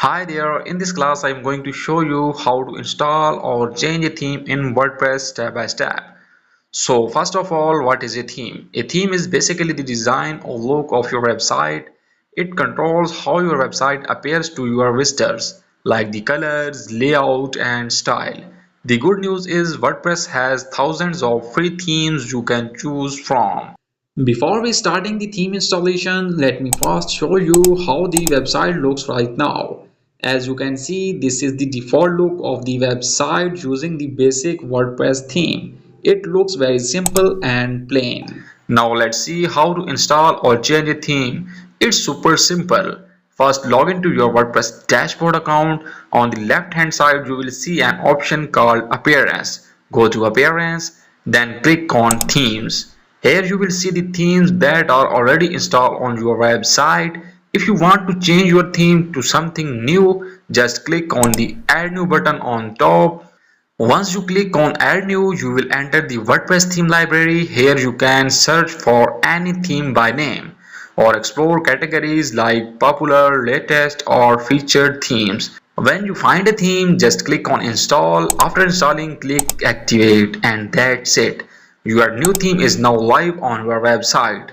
Hi there, in this class I am going to show you how to install or change a theme in WordPress step by step. So first of all, what is a theme? A theme is basically the design or look of your website. It controls how your website appears to your visitors, like the colors, layout and style. The good news is WordPress has thousands of free themes you can choose from. Before we starting the theme installation, let me first show you how the website looks right now. As you can see, this is the default look of the website using the basic WordPress theme. It looks very simple and plain. Now let's see how to install or change a theme. It's super simple. First log into your WordPress dashboard account. On the left hand side you will see an option called Appearance. Go to Appearance, then click on Themes. Here you will see the themes that are already installed on your website. If you want to change your theme to something new, just click on the Add New button on top. Once you click on Add New, you will enter the WordPress theme library. Here you can search for any theme by name or explore categories like popular, latest or featured themes. When you find a theme, just click on Install. After installing, click Activate and that's it. Your new theme is now live on your website.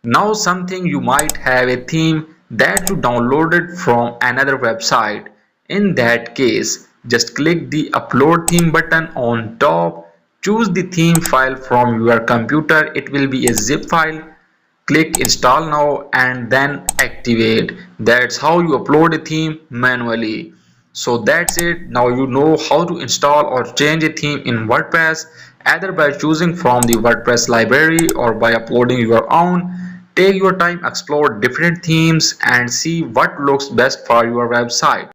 Now something you might have a theme that you downloaded from another website. In that case, just click the Upload Theme button on top. Choose the theme file from your computer. It will be a zip file. Click Install Now and then Activate. That's how you upload a theme manually. So that's it. Now you know how to install or change a theme in WordPress, either by choosing from the WordPress library or by uploading your own. Take your time, explore different themes and see what looks best for your website.